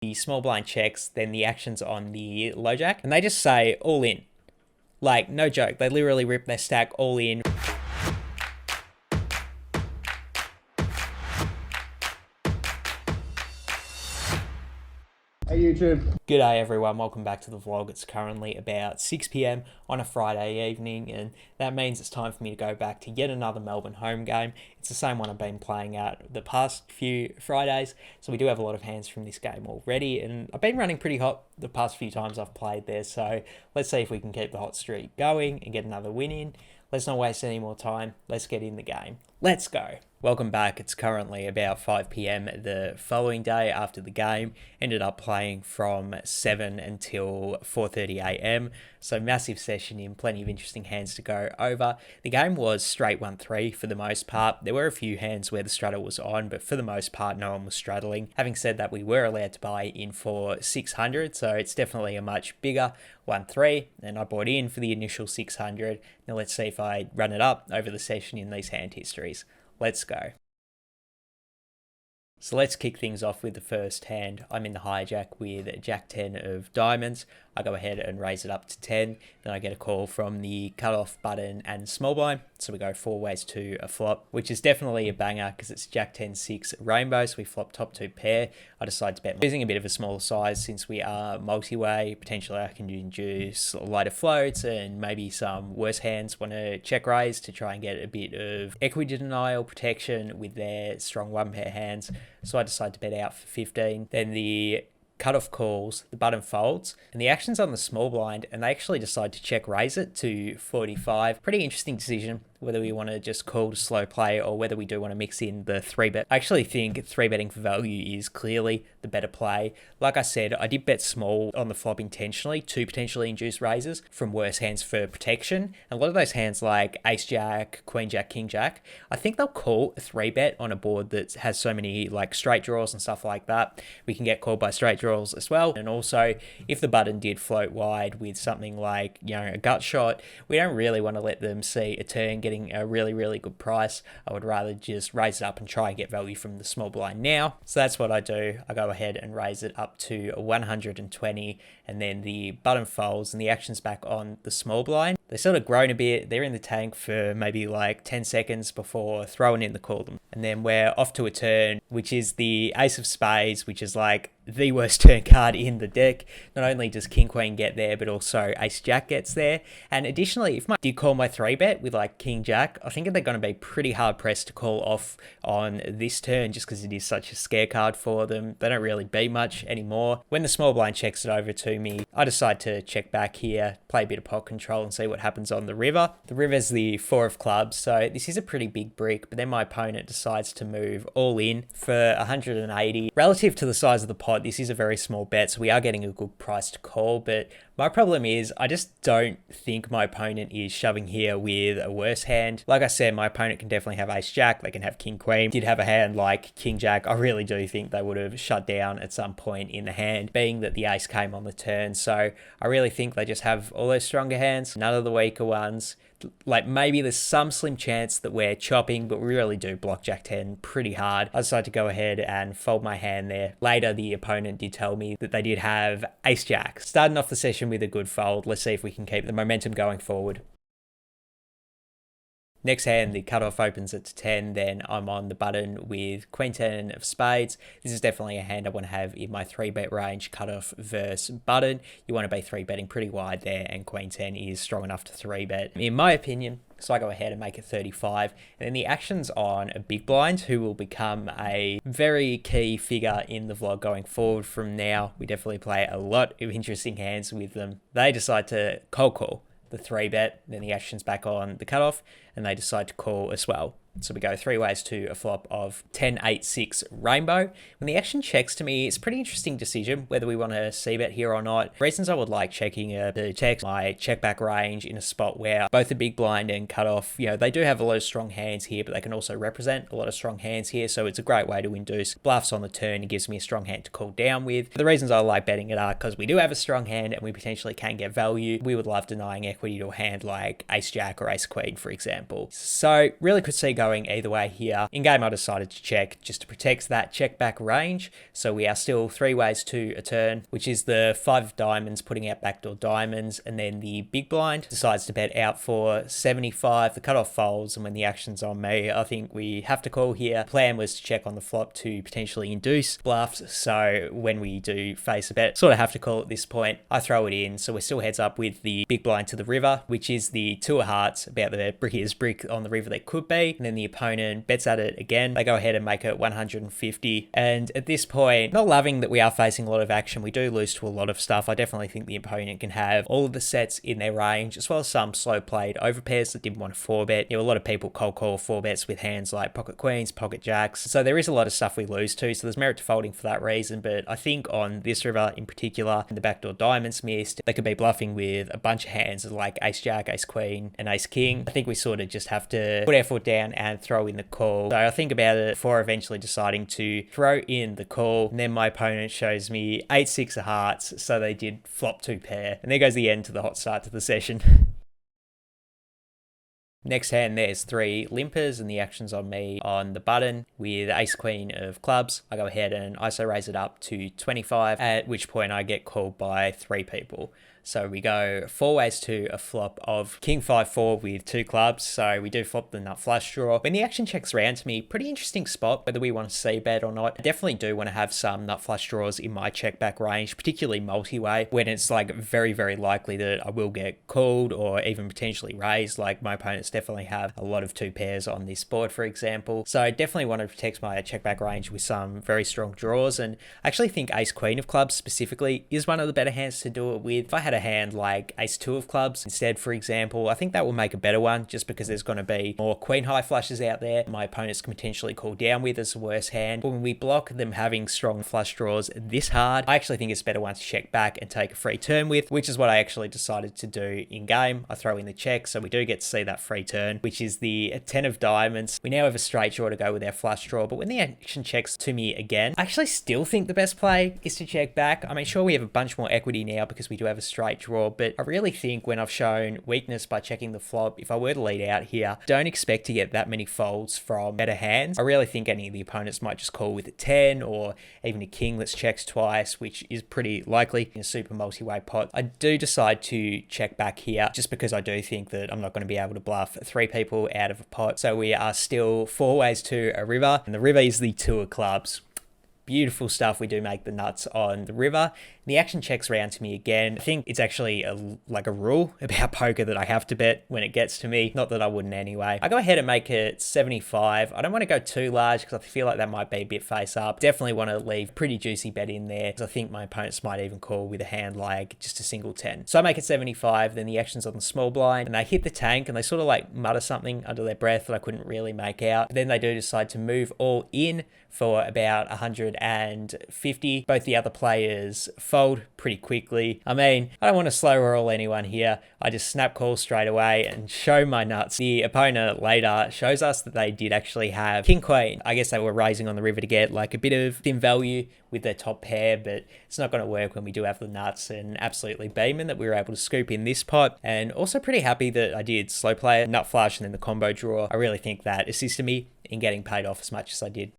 the small blind checks, then the actions on the low jack, and they just say all in. Like, no joke, they literally rip their stack all in. Hey YouTube. G'day everyone, welcome back to the vlog. It's currently about 6 p.m. on a Friday evening, and that means it's time for me to go back to yet another Melbourne home game. It's the same one I've been playing at the past few Fridays, so we do have a lot of hands from this game already, and I've been running pretty hot the past few times I've played there, so let's see if we can keep the hot streak going and get another win in. Let's not waste any more time. Let's get in the game. Let's go. Welcome back. It's currently about 5 p.m. the following day after the game. Ended up playing from 7 until 4:30 a.m. So massive session in, plenty of interesting hands to go over. The game was straight 1-3 for the most part. There were a few hands where the straddle was on, but for the most part, no one was straddling. Having said that, we were allowed to buy in for 600, so it's definitely a much bigger 1-3, and I bought in for the initial 600. Now let's see if I run it up over the session in these hand histories. Let's go. So let's kick things off with the first hand. I'm in the hijack with Jack 10 of diamonds. I go ahead and raise it up to 10. Then I get a call from the cutoff button and small blind. So we go 4 ways to a flop, which is definitely a banger because it's Jack 10 6 rainbow. So we flop top 2 pair. I decide to bet using a bit of a smaller size since we are multi-way. Potentially I can induce lighter floats and maybe some worse hands want to check raise to try and get a bit of equity denial protection with their strong 1 pair hands. So I decide to bet out for 15. Then the cutoff calls, the button folds, and the action's on the small blind, and they actually decide to check raise it to 45. Pretty interesting decision, whether we want to just call to slow play or whether we do want to mix in the 3-bet. I actually think 3-betting for value is clearly the better play. Like I said, I did bet small on the flop intentionally to potentially induce raises from worse hands for protection. And a lot of those hands like Ace Jack, Queen Jack, King Jack, I think they'll call a 3-bet on a board that has so many like straight draws and stuff like that. We can get called by straight draws as well. And also, if the button did float wide with something like, a gut shot, we don't really want to let them see a turn getting a really good price. I would rather just raise it up and try and get value from the small blind now. So that's what I do. I go ahead and raise it up to 120, and then the button folds and the action's back on the small blind. They're sort of grown a bit. They're in the tank for maybe like 10 seconds before throwing in the call them. And then we're off to a turn, which is the ace of spades, which is like the worst turn card in the deck. Not only does King Queen get there, but also Ace Jack gets there. And additionally, if I did call my 3-bet with like King Jack, I think they're going to be pretty hard pressed to call off on this turn just because it is such a scare card for them. They don't really beat much anymore. When the small blind checks it over to me, I decide to check back here, play a bit of pot control and see what happens on the river. The river's the 4 of clubs, so this is a pretty big brick, but then my opponent decides to move all in for 180. Relative to the size of the pot, this is a very small bet, so we are getting a good price to call, but my problem is I just don't think my opponent is shoving here with a worse hand. Like I said, my opponent can definitely have Ace Jack, they can have King Queen. Did have a hand like King Jack, I really do think they would have shut down at some point in the hand, being that the ace came on the turn. So I really think they just have all those stronger hands, none of the weaker ones. Like maybe there's some slim chance that we're chopping, but we really do block Jack 10 pretty hard. I decided to go ahead and fold my hand there. Later, the opponent did tell me that they did have Ace Jack. Starting off the session with a good fold. Let's see if we can keep the momentum going forward. Next hand, the cutoff opens at 10, then I'm on the button with Queen 10 of spades. This is definitely a hand I want to have in my 3-bet range, cutoff versus button. You want to be 3-betting pretty wide there, and Queen 10 is strong enough to 3-bet, in my opinion. So I go ahead and make it 35. And then the action's on a big blind, who will become a very key figure in the vlog going forward from now. We definitely play a lot of interesting hands with them. They decide to cold call the 3-bet, then the action's back on the cutoff, and they decide to call as well. So we go 3 ways to a flop of 10-8-6 rainbow. When the action checks to me, it's a pretty interesting decision whether we want to c-bet here or not. Reasons I would like checking to check my check back range in a spot where both the big blind and cutoff, they do have a lot of strong hands here, but they can also represent a lot of strong hands here. So it's a great way to induce bluffs on the turn. It gives me a strong hand to call down with. The reasons I like betting it are because we do have a strong hand and we potentially can get value. We would love denying equity to a hand like Ace Jack or Ace Queen, for example. So really could see going either way here. In game, I decided to check just to protect that check back range. So we are still 3 ways to a turn, which is the 5 of diamonds putting out backdoor diamonds, and then the big blind decides to bet out for 75. The cutoff folds, and when the action's on me, I think we have to call here. Plan was to check on the flop to potentially induce bluffs, so when we do face a bet, sort of have to call at this point. I throw it in, so we're still heads up with the big blind to the river, which is the 2 of hearts, about the brickiest brick on the river that could be, and then the opponent bets at it again. They go ahead and make it 150, and at this point, not loving that we are facing a lot of action. We do lose to a lot of stuff. I definitely think the opponent can have all of the sets in their range, as well as some slow played overpairs that didn't want to 4-bet. A lot of people cold call 4-bets with hands like pocket queens, pocket jacks, so there is a lot of stuff we lose to, so there's merit to folding for that reason. But I think on this river in particular, the backdoor diamonds missed, they could be bluffing with a bunch of hands like ace jack, ace queen, and ace king. I think we sort of just have to put our foot down and throw in the call. So I think about it before eventually deciding to throw in the call, and then my opponent shows me 8-6 of hearts, so they did flop 2 pair, and there goes the end to the hot start to the session. Next hand, there's 3 limpers, and the action's on me on the button with ace queen of clubs. I go ahead and ISO raise it up to 25, at which point I get called by 3 people. So we go 4 ways to a flop of king 5-4 with 2 clubs. So we do flop the nut flush draw. When the action checks around to me, pretty interesting spot, whether we want to c-bet or not. I definitely do want to have some nut flush draws in my check back range, particularly multi-way, when it's like very, very likely that I will get called or even potentially raised. Like my opponents definitely have a lot of 2 pairs on this board, for example. So I definitely want to protect my check back range with some very strong draws. And I actually think ace queen of clubs specifically is one of the better hands to do it with. If I had a hand like ace 2 of clubs instead, for example, I think that will make a better one, just because there's going to be more queen high flushes out there my opponents can potentially call down with as a worse hand. But when we block them having strong flush draws this hard, I actually think it's a better one to check back and take a free turn with, which is what I actually decided to do in game. I throw in the check, so we do get to see that free turn, which is the 10 of diamonds. We now have a straight draw to go with our flush draw, but when the action checks to me again, I actually still think the best play is to check back. I mean, sure, we have a bunch more equity now because we do have a straight draw, but I really think when I've shown weakness by checking the flop, if I were to lead out here, don't expect to get that many folds from better hands. I really think any of the opponents might just call with a 10 or even a king that's checked twice, which is pretty likely in a super multi-way pot. I do decide to check back here just because I do think that I'm not going to be able to bluff 3 people out of a pot. So we are still 4 ways to a river, and the river is the 2 of clubs. Beautiful stuff. We do make the nuts on the river. The action checks around to me again. I think it's actually like a rule about poker that I have to bet when it gets to me. Not that I wouldn't anyway. I go ahead and make it 75. I don't want to go too large because I feel like that might be a bit face up. Definitely want to leave pretty juicy bet in there because I think my opponents might even call with a hand like just a single 10. So I make it 75. Then the action's on the small blind and they hit the tank and they sort of like mutter something under their breath that I couldn't really make out. But then they do decide to move all in for about 150. Both the other players fold pretty quickly. I mean, I don't want to slow roll anyone here. I just snap call straight away and show my nuts. The opponent later shows us that they did actually have king queen. I guess they were raising on the river to get like a bit of thin value with their top pair, but it's not going to work when we do have the nuts, and absolutely beaming that we were able to scoop in this pot. And also pretty happy that I did slow play, nut flush, and then the combo draw. I really think that assisted me in getting paid off as much as I did.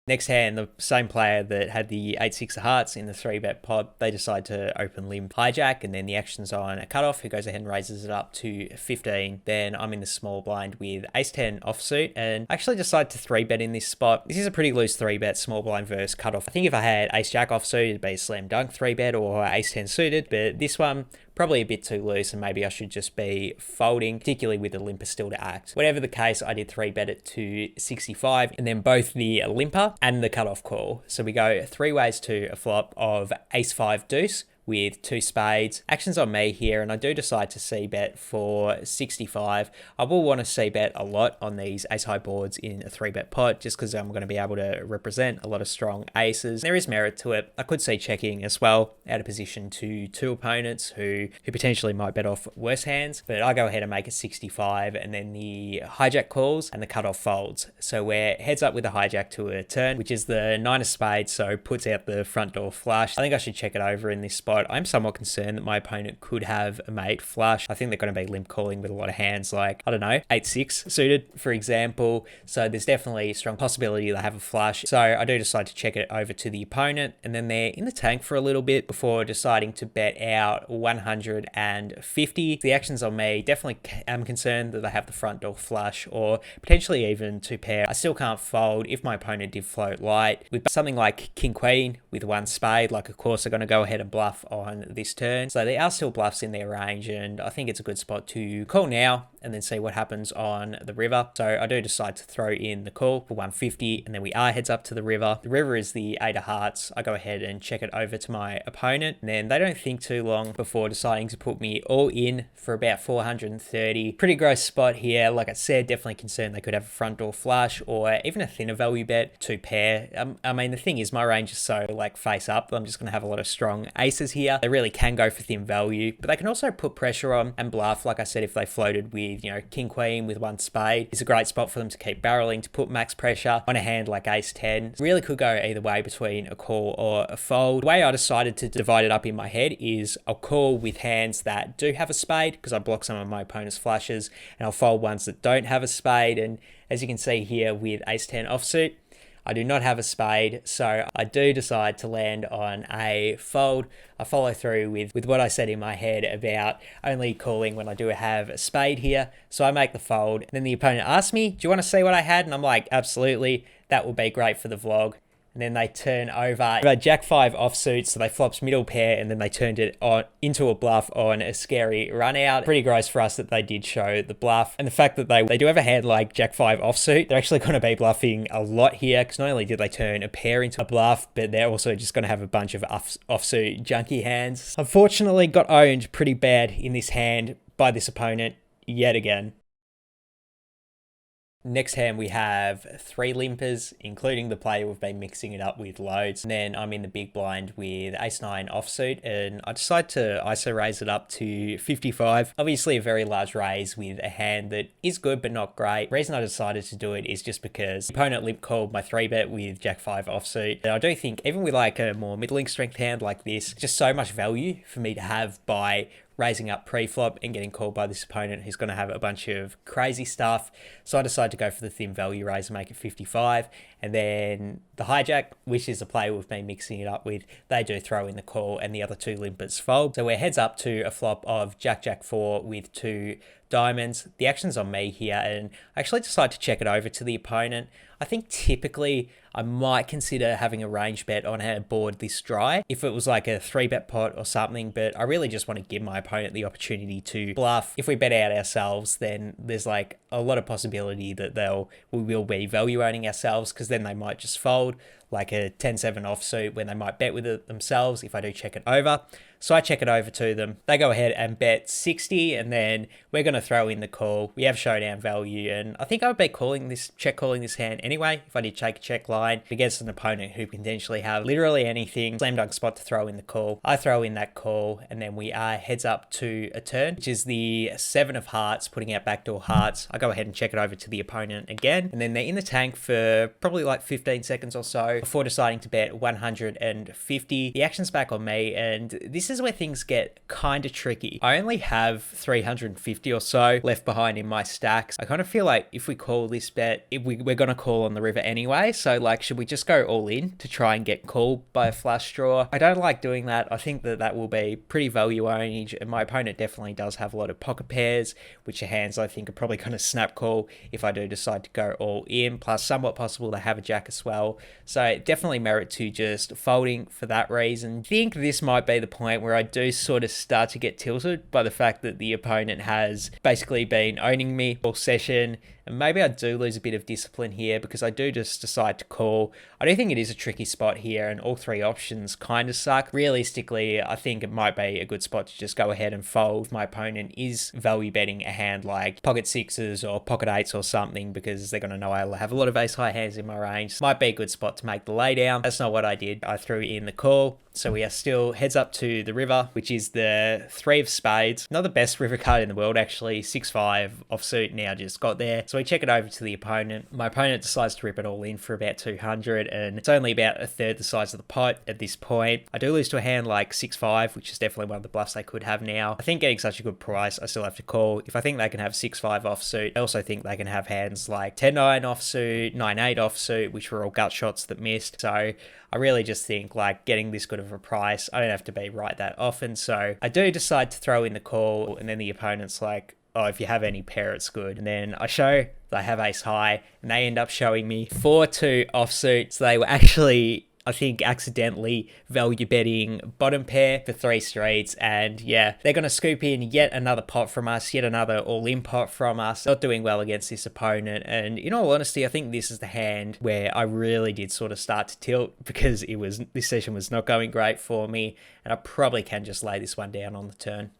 Next hand, the same player that had the 8-6 of hearts in the 3-bet pot, they decide to open limp hijack, and then the action's on a cutoff who goes ahead and raises it up to 15. Then I'm in the small blind with ace-10 offsuit, and I actually decide to 3-bet in this spot. This is a pretty loose 3-bet, small blind versus cutoff. I think if I had ace-jack offsuit, it'd be a slam dunk 3-bet or ace-10 suited, but this one, probably a bit too loose, and maybe I should just be folding, particularly with the limper still to act. Whatever the case, I did 3-bet it to 65, and then both the limper and the cutoff call. So we go 3 ways to a flop of ace-5 deuce with 2 spades. Action's on me here, and I do decide to c-bet for 65. I will want to c-bet a lot on these ace-high boards in a 3-bet pot, just because I'm going to be able to represent a lot of strong aces. There is merit to it. I could see checking as well, out of position to 2 opponents who potentially might bet off worse hands, but I go ahead and make it 65, and then the hijack calls and the cutoff folds. So we're heads up with a hijack to a turn, which is the 9 of spades, so puts out the front door flush. I think I should check it over in this spot. spot, I'm somewhat concerned that my opponent could have a mate flush. I think they're going to be limp calling with a lot of hands like, I don't know, 8-6 suited, for example. So there's definitely a strong possibility they have a flush. So I do decide to check it over to the opponent, and then they're in the tank for a little bit before deciding to bet out 150. The actions on me, definitely am concerned that they have the front door flush or potentially even two pair. I still can't fold if my opponent did float light. With something like king queen with one spade, like of course they're going to go ahead and bluff on this turn. So there are still bluffs in their range, and I think it's a good spot to call now and then see what happens on the river. So I do decide to throw in the call for 150, and then we are heads up to the river. The river is the 8 of hearts. I go ahead and check it over to my opponent, and then they don't think too long before deciding to put me all in for about 430. Pretty gross spot here. Like I said, definitely concerned they could have a front door flush or even a thinner value bet, two pair. I mean, the thing is my range is so like face up, I'm just going to have a lot of strong aces here. They really can go for thin value, but they can also put pressure on and bluff. Like I said, if they floated with, king queen with one spade, it's a great spot for them to keep barreling to put max pressure on a hand like ace 10. Really could go either way between a call or a fold. The way I decided to divide it up in my head is I'll call with hands that do have a spade because I block some of my opponent's flushes, and I'll fold ones that don't have a spade. And as you can see here with ace 10 offsuit, I do not have a spade, so I do decide to land on a fold. I follow through with what I said in my head about only calling when I do have a spade here. So I make the fold. Then the opponent asks me, do you want to see what I had? And I'm like, absolutely, that will be great for the vlog. And then they turn over Jack 5 offsuit, so they flopped middle pair, and then they turned it on into a bluff on a scary run out. Pretty gross for us that they did show the bluff. And the fact that they do have a hand like Jack 5 offsuit, they're actually going to be bluffing a lot here, because not only did they turn a pair into a bluff, but they're also just going to have a bunch of offsuit junky hands. Unfortunately, got owned pretty bad in this hand by this opponent yet again. Next hand we have 3 limpers, including the player we've been mixing it up with loads. And then I'm in the big blind with ace 9 offsuit, and I decide to ISO raise it up to 55. Obviously a very large raise with a hand that is good but not great. The reason I decided to do it is just because the opponent limp called my 3-bet with Jack 5 offsuit. And I do think even with like a more middling strength hand like this, just so much value for me to have by raising up pre-flop and getting called by this opponent who's going to have a bunch of crazy stuff. So I decided to go for the thin value raise and make it 55. And then the hijack, which is a player we've been mixing it up with, they do throw in the call and the other 2 limpers fold. So we're heads up to a flop of Jack 4 with 2 diamonds. The action's on me here, and I actually decide to check it over to the opponent. I think typically I might consider having a range bet on a board this dry if it was like a 3-bet pot or something, but I really just want to give my opponent the opportunity to bluff. If we bet out ourselves, then there's like a lot of possibility that we will be value owning ourselves, because then they might just fold like a 10-7 offsuit when they might bet with it themselves if I do check it over. So I check it over to them. They go ahead and bet 60, and then we're going to throw in the call. We have showdown value, and I think I would be calling this hand anyway if I did take a check line against an opponent who potentially have literally anything. Slam dunk spot to throw in the call. I throw in that call, and then we are heads up to a turn, which is the 7 of hearts, putting out backdoor hearts. I go ahead and check it over to the opponent again, and then they're in the tank for probably like 15 seconds or so before deciding to bet 150. The action's back on me, and this is where things get kind of tricky. I only have 350 or so left behind in my stacks. I kind of feel like if we call this bet, we're going to call on the river anyway. So like, should we just go all in to try and get called by a flush draw? I don't like doing that. I think that will be pretty value ownage, and my opponent definitely does have a lot of pocket pairs, which are hands I think are probably going to snap call if I do decide to go all in. Plus, somewhat possible they have a jack as well. So definitely merit to just folding for that reason. I think this might be the point where I do sort of start to get tilted by the fact that the opponent has basically been owning me all session, and maybe I do lose a bit of discipline here because I do just decide to call. I do think it is a tricky spot here, and all 3 options kind of suck. Realistically, I think it might be a good spot to just go ahead and fold if my opponent is value betting a hand like pocket 6s or pocket 8s or something, because they're going to know I'll have a lot of ace high hands in my range. Might be a good spot to make the laydown. That's not what I did. I threw in the call. So we are still heads up to the river, which is the 3 of spades. Not the best river card in the world, actually. 6-5 offsuit now just got there. So we check it over to the opponent. My opponent decides to rip it all in for about 200, and it's only about a third the size of the pot at this point. I do lose to a hand like 6-5, which is definitely one of the bluffs they could have now. I think getting such a good price, I still have to call. If I think they can have 6-5 offsuit, I also think they can have hands like 10-9 offsuit, 9-8 offsuit, which were all gut shots that missed. So I really just think like getting this good of a price, I don't have to be right that often. So I do decide to throw in the call, and then the opponent's like, oh, if you have any pair, it's good. And then I show they have ace high, and they end up showing me 4-2 offsuit. So they were actually, I think, accidentally value betting bottom pair for 3 streets. And yeah, they're going to scoop in yet another pot from us, yet another all-in pot from us. Not doing well against this opponent. And in all honesty, I think this is the hand where I really did sort of start to tilt, because this session was not going great for me. And I probably can just lay this one down on the turn.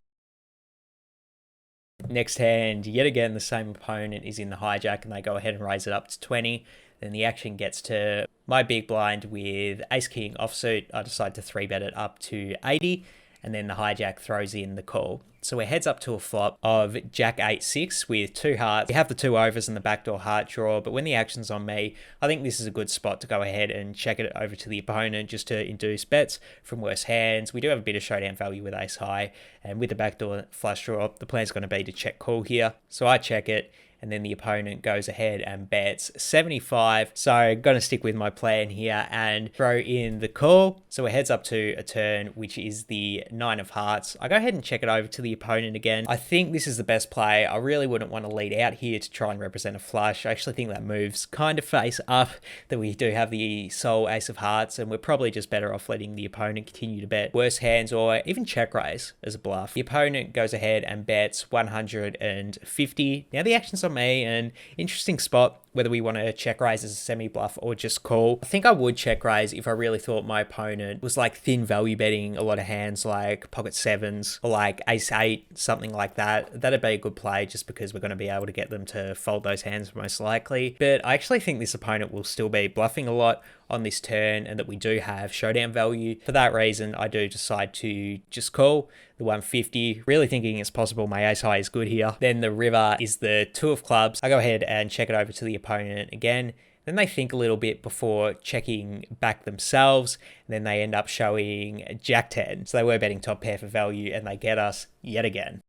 Next hand, yet again, the same opponent is in the hijack, and they go ahead and raise it up to 20. Then the action gets to my big blind with ace-king offsuit. I decide to 3-bet it up to 80, and then the hijack throws in the call. So we're heads up to a flop of jack 8-6 with 2 hearts. We have the 2 overs and the backdoor heart draw, but when the action's on me, I think this is a good spot to go ahead and check it over to the opponent just to induce bets from worse hands. We do have a bit of showdown value with ace high, and with the backdoor flush draw, the plan's going to be to check call here. So I check it, and then the opponent goes ahead and bets 75. So I'm going to stick with my plan here and throw in the call. So we're heads up to a turn, which is the 9 of hearts. I go ahead and check it over to the opponent again. I think this is the best play. I really wouldn't want to lead out here to try and represent a flush. I actually think that moves kind of face up, that we do have the sole ace of hearts, and we're probably just better off letting the opponent continue to bet worse hands or even check raise as a bluff. The opponent goes ahead and bets 150. Now the action's on me, and interesting spot whether we want to check raise as a semi bluff or just call. I think I would check raise if I really thought my opponent was like thin value betting a lot of hands like pocket sevens or like ace 8, something like that. That'd be a good play, just because we're going to be able to get them to fold those hands most likely. But I actually think this opponent will still be bluffing a lot on this turn, and that we do have showdown value. For that reason, I do decide to just call the 150, really thinking it's possible my ace high is good here. Then the river is the 2 of clubs. I go ahead and check it over to the opponent again. Then they think a little bit before checking back themselves, and then they end up showing jack 10. So they were betting top pair for value, and they get us yet again.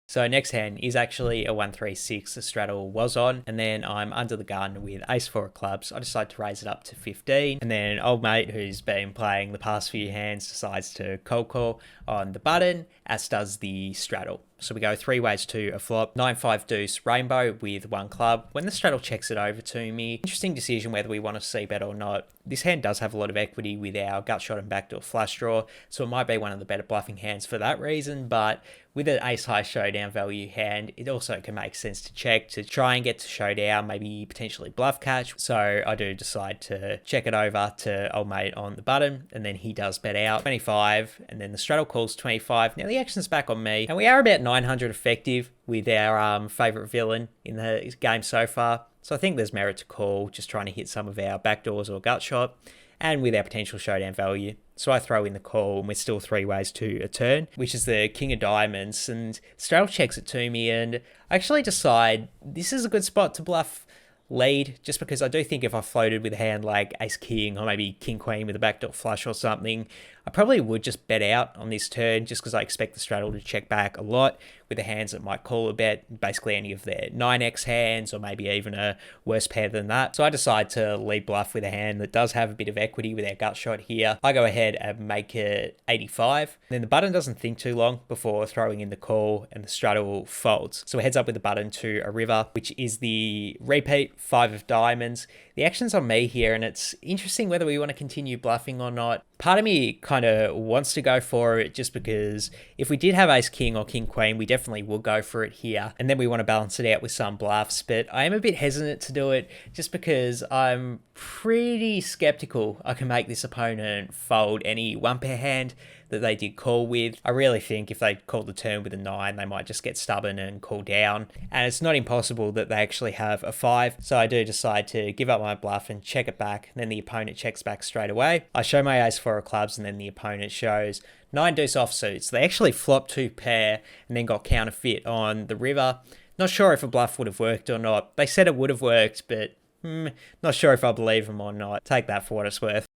So next hand is actually a 1-3-6 the straddle was on, and then I'm under the gun with ace 4 of clubs. I decide to raise it up to 15, and then old mate, who's been playing the past few hands, decides to cold call on the button, as does the straddle. So we go 3 ways to a flop, 9-5 deuce rainbow with 1 club. When the straddle checks it over to me, interesting decision whether we want to see bet or not. This hand does have a lot of equity with our gut shot and backdoor flush draw, so it might be one of the better bluffing hands for that reason, but with an ace high showdown value hand, it also can make sense to check to try and get to showdown, maybe potentially bluff catch. So I do decide to check it over to old mate on the button, and then he does bet out 25, and then the straddle calls 25. Now the action's back on me, and we are about 900 effective with our favorite villain in the game so far. So I think there's merit to call, just trying to hit some of our backdoors or gut shot, and with our potential showdown value. So I throw in the call, and we're still 3 ways to a turn, which is the king of diamonds, and straddle checks it to me, and I actually decide this is a good spot to bluff lead, just because I do think if I floated with a hand like ace king or maybe king queen with a backdoor flush or something, I probably would just bet out on this turn, just because I expect the straddle to check back a lot with the hands that might call a bet, basically any of their 9x hands or maybe even a worse pair than that. So I decide to lead bluff with a hand that does have a bit of equity with our gut shot here. I go ahead and make it 85. Then the button doesn't think too long before throwing in the call, and the straddle folds. So it heads up with the button to a river, which is the repeat 5 of diamonds. The action's on me here, and it's interesting whether we want to continue bluffing or not. Part of me kind of wants to go for it, just because if we did have ace king or king queen, we definitely will go for it here, and then we want to balance it out with some bluffs. But I am a bit hesitant to do it, just because I'm pretty skeptical I can make this opponent fold any 1 pair hand that they did call with. I really think if they called the turn with a 9, they might just get stubborn and call down. And it's not impossible that they actually have a 5. So I do decide to give up my bluff and check it back. And then the opponent checks back straight away. I show my ace 4 of clubs, and then the opponent shows 9 deuce offsuit. So they actually flopped 2 pair and then got counterfeit on the river. Not sure if a bluff would have worked or not. They said it would have worked, but not sure if I believe them or not. Take that for what it's worth.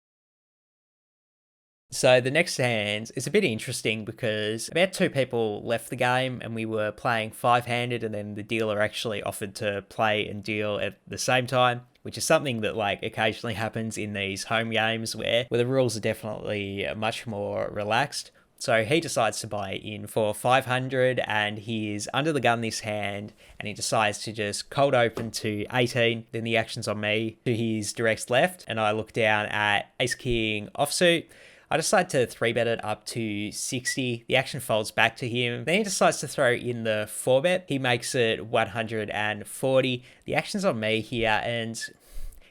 So the next hand is a bit interesting because about 2 people left the game and we were playing 5-handed, and then the dealer actually offered to play and deal at the same time, which is something that like occasionally happens in these home games where the rules are definitely much more relaxed. So he decides to buy in for 500 and he is under the gun this hand, and he decides to just cold open to 18. Then the action's on me to his direct left, and I look down at ace king offsuit. I decide to 3-bet it up to 60. The action folds back to him. Then he decides to throw in the 4-bet. He makes it 140. The action's on me here, and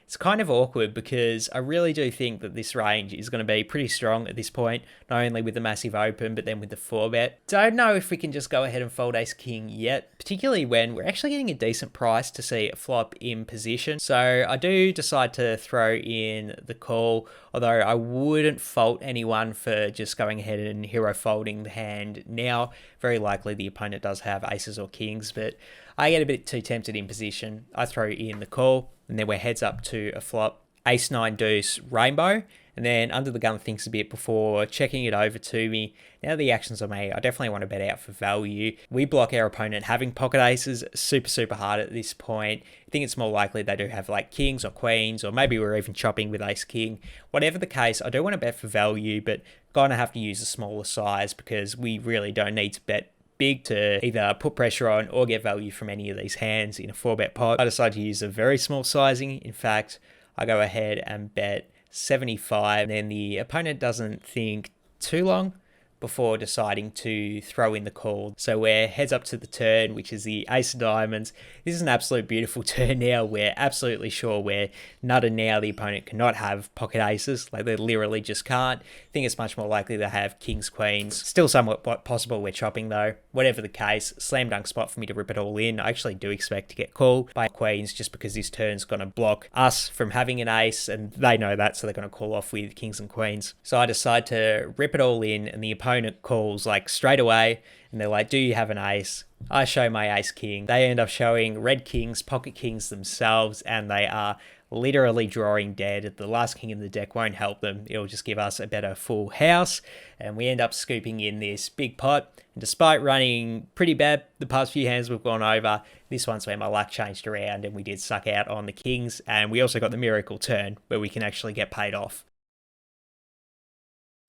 it's kind of awkward because I really do think that this range is going to be pretty strong at this point, not only with the massive open, but then with the 4-bet. Don't know if we can just go ahead and fold ace king yet, particularly when we're actually getting a decent price to see a flop in position. So I do decide to throw in the call, although I wouldn't fault anyone for just going ahead and hero folding the hand now. Very likely the opponent does have aces or kings, but I get a bit too tempted in position. I throw in the call, and then we're heads up to a flop, ace 9 deuce rainbow, and then under the gun thinks a bit before checking it over to me. Now the action's on me, I definitely want to bet out for value. We block our opponent having pocket aces super hard at this point. I think it's more likely they do have like kings or queens, or maybe we're even chopping with ace king. Whatever the case, I do want to bet for value, but gonna have to use a smaller size because we really don't need to bet big to either put pressure on or get value from any of these hands in a 4-bet pot. I decide to use a very small sizing. In fact, I go ahead and bet 75, and then the opponent doesn't think too long before deciding to throw in the call. So we're heads up to the turn, which is the ace of diamonds. This is an absolute beautiful turn now. We're absolutely sure we're nutted now. The opponent cannot have pocket aces. Like they literally just can't. I think it's much more likely to have kings, queens. Still somewhat possible we're chopping though. Whatever the case, slam dunk spot for me to rip it all in. I actually do expect to get called by queens just because this turn's going to block us from having an ace, and they know that, so they're going to call off with kings and queens. So I decide to rip it all in, and the opponent calls like straight away, and they're like, do you have an ace? I show my ace king. They end up showing red kings, pocket kings themselves, and they are literally drawing dead. The last king in the deck won't help them. It'll just give us a better full house, and we end up scooping in this big pot. And despite running pretty bad the past few hands we've gone over, this one's where my luck changed around and we did suck out on the kings, and we also got the miracle turn where we can actually get paid off.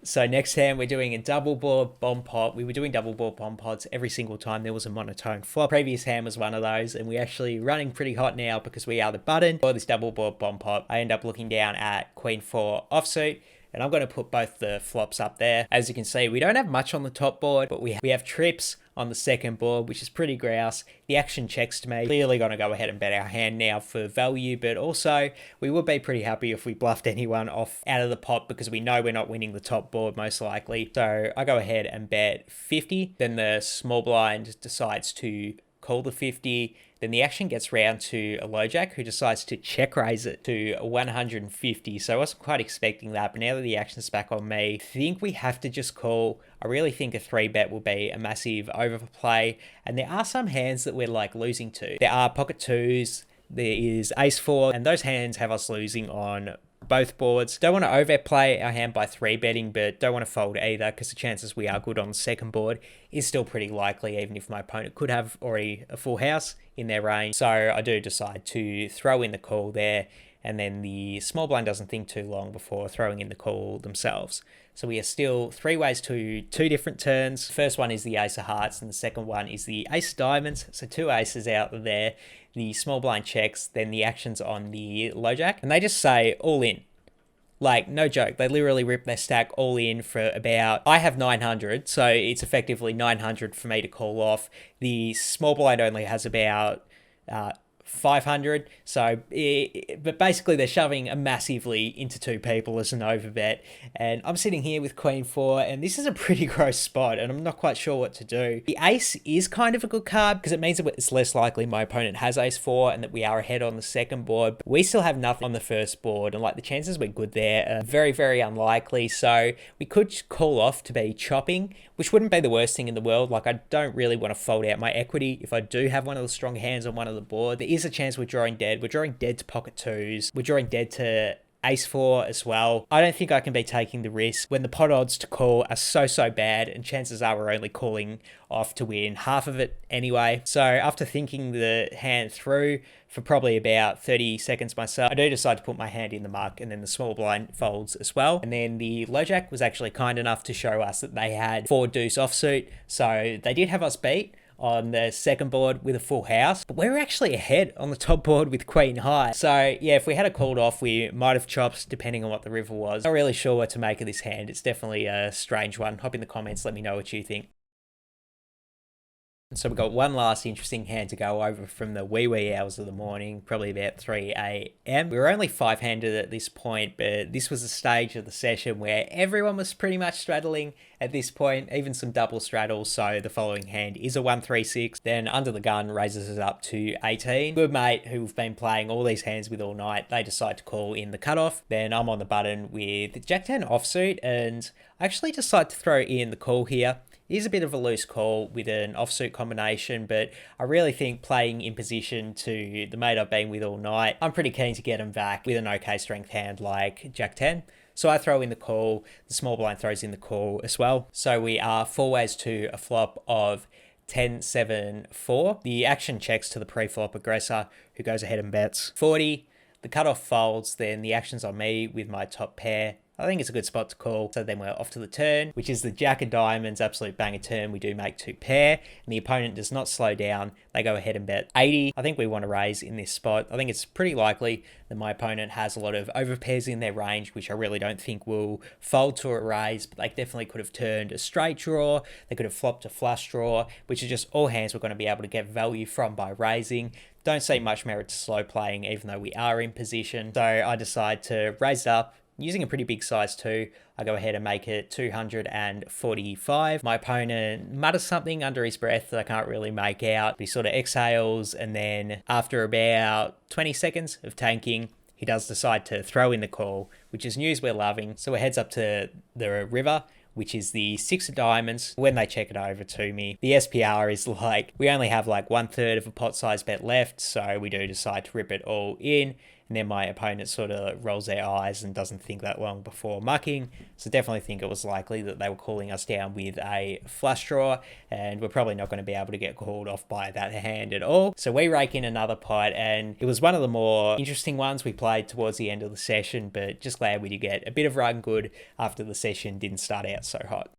So next hand, we're doing a double board bomb pot. We were doing double board bomb pots every single time there was a monotone flop. Previous hand was one of those, and we're actually running pretty hot now because we are the button for this double board bomb pot. I end up looking down at queen 4 offsuit, and I'm going to put both the flops up there. As you can see, we don't have much on the top board, but we have trips on the second board, which is pretty grouse. The action checks to me. Clearly going to go ahead and bet our hand now for value, but also we would be pretty happy if we bluffed anyone off out of the pot because we know we're not winning the top board most likely. So I go ahead and bet 50. Then the small blind decides to call the 50. Then the action gets round to a low jack who decides to check raise it to 150. So I wasn't quite expecting that, but now that the action's back on me, I think we have to just call. I really think a 3-bet will be a massive overplay, and there are some hands that we're like losing to. There are pocket twos, there is ace 4, and those hands have us losing on both boards. Don't want to overplay our hand by 3-betting, but don't want to fold either because the chances we are good on the second board is still pretty likely, even if my opponent could have already a full house in their range. So I do decide to throw in the call there, and then the small blind doesn't think too long before throwing in the call themselves. So we are still 3 ways to 2 different turns. The first one is the ace of hearts, and the second one is the ace of diamonds. So 2 aces out there. The small blind checks, then the action's on the low jack, and they just say all in. Like, no joke, they literally rip their stack all in for about, I have 900, so it's effectively 900 for me to call off. The small blind only has about 500. So, but basically they're shoving a massively into two people as an overbet. And I'm sitting here with Queen 4, and this is a pretty gross spot, and I'm not quite sure what to do. The ace is kind of a good card because it means that it's less likely my opponent has ace 4 and that we are ahead on the second board. But we still have nothing on the first board, and like the chances we're good there are very, very unlikely. So we could call off to be chopping, which wouldn't be the worst thing in the world. Like, I don't really want to fold out my equity if I do have one of the strong hands on one of the board. There is a chance we're drawing dead. We're drawing dead to pocket 2s. We're drawing dead to ace 4 as well. I don't think I can be taking the risk when the pot odds to call are so bad, and chances are we're only calling off to win half of it anyway. So after thinking the hand through for probably about 30 seconds myself, I do decide to put my hand in the muck, and then the small blind folds as well. And then the low jack was actually kind enough to show us that they had 4 deuce offsuit, so they did have us beat on the second board with a full house, but we're actually ahead on the top board with queen high. So yeah, if we had a called off, we might have chopped depending on what the river was. Not really sure what to make of this hand. It's definitely a strange one. Hop in the comments, let me know what you think. So we've got one last interesting hand to go over from the wee hours of the morning, probably about 3 a.m. We were only 5-handed at this point, but this was a stage of the session where everyone was pretty much straddling at this point, even some double straddles. So the following hand is a 1-3-6. Then under the gun raises it up to 18. Good mate, who've been playing all these hands with all night, they decide to call in the cutoff. Then I'm on the button with Jack 10 offsuit, and I actually decide to throw in the call here. It is a bit of a loose call with an offsuit combination, but I really think playing in position to the mate I've been with all night, I'm pretty keen to get him back with an okay strength hand like Jack 10. So I throw in the call, the small blind throws in the call as well. So we are 4 ways to a flop of 10-7-4. The action checks to the pre-flop aggressor, who goes ahead and bets 40. The cutoff folds, then the action's on me with my top pair. I think it's a good spot to call. So then we're off to the turn, which is the jack of diamonds, absolute banger turn. We do make 2 pair, and the opponent does not slow down. They go ahead and bet 80. I think we want to raise in this spot. I think it's pretty likely that my opponent has a lot of overpairs in their range, which I really don't think will fold to a raise, but they definitely could have turned a straight draw. They could have flopped a flush draw, which is just all hands we're going to be able to get value from by raising. Don't see much merit to slow playing, even though we are in position. So I decide to raise it up. Using a pretty big size too, I go ahead and make it 245. My opponent mutters something under his breath that I can't really make out. He sort of exhales, and then after about 20 seconds of tanking, he does decide to throw in the call, which is news we're loving. So it heads up to the river, which is the 6 of diamonds. When they check it over to me, the SPR is like, we only have like 1/3 of a pot size bet left, so we do decide to rip it all in. And then my opponent sort of rolls their eyes and doesn't think that long before mucking. So definitely think it was likely that they were calling us down with a flush draw, and we're probably not going to be able to get called off by that hand at all. So we rake in another pot, and it was one of the more interesting ones we played towards the end of the session, but just glad we did get a bit of run good after the session didn't start out so hot.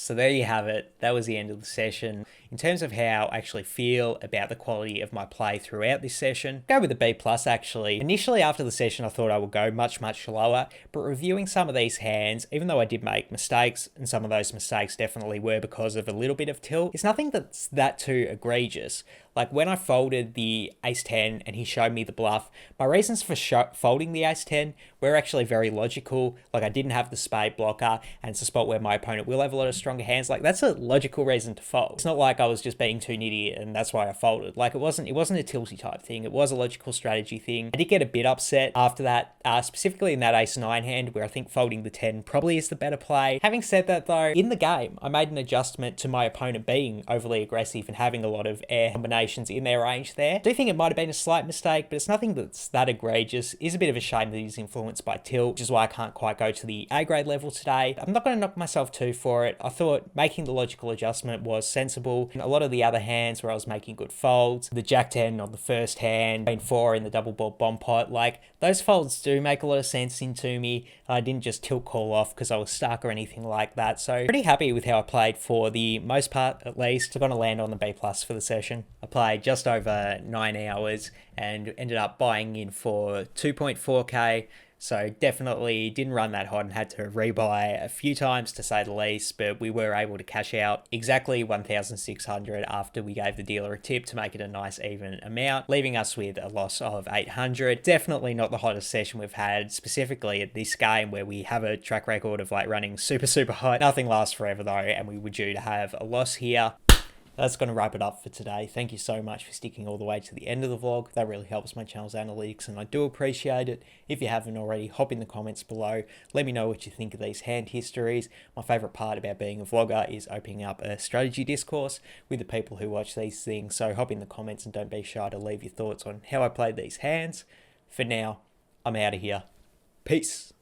So there you have it. That was the end of the session. In terms of how I actually feel about the quality of my play throughout this session, go with a B+ actually. Initially after the session I thought I would go much lower, but reviewing some of these hands, even though I did make mistakes, and some of those mistakes definitely were because of a little bit of tilt, it's nothing that's that too egregious. Like when I folded the ace-10 and he showed me the bluff, my reasons for folding the ace-10 were actually very logical. Like I didn't have the spade blocker, and it's a spot where my opponent will have a lot of stronger hands. Like that's a logical reason to fold. It's not like I was just being too nitty and that's why I folded. Like it wasn't a tilty type thing. It was a logical strategy thing. I did get a bit upset after that, specifically in that ace-9 hand where I think folding the 10 probably is the better play. Having said that though, in the game, I made an adjustment to my opponent being overly aggressive and having a lot of air combinations in their range there. I do think it might have been a slight mistake, but it's nothing that's that egregious. It is a bit of a shame that he's influenced by tilt, which is why I can't quite go to the A grade level today. I'm not going to knock myself too for it. I thought making the logical adjustment was sensible. And a lot of the other hands where I was making good folds, the Jack 10 on the first hand, Queen 4 in the double board bomb pot, like those folds do make a lot of sense into me. I didn't just tilt call off because I was stuck or anything like that. So pretty happy with how I played for the most part, at least. I'm going to land on the B+ for the session. I played just over 9 hours and ended up buying in for 2.4k So definitely didn't run that hot and had to rebuy a few times to say the least, but we were able to cash out exactly 1,600 after we gave the dealer a tip to make it a nice even amount, leaving us with a loss of 800. Definitely not the hottest session we've had, specifically at this game where we have a track record of like running super hot. Nothing lasts forever though, and we were due to have a loss here. That's going to wrap it up for today. Thank you so much for sticking all the way to the end of the vlog. That really helps my channel's analytics and I do appreciate it. If you haven't already, hop in the comments below. Let me know what you think of these hand histories. My favourite part about being a vlogger is opening up a strategy discourse with the people who watch these things. So hop in the comments and don't be shy to leave your thoughts on how I played these hands. For now, I'm out of here. Peace.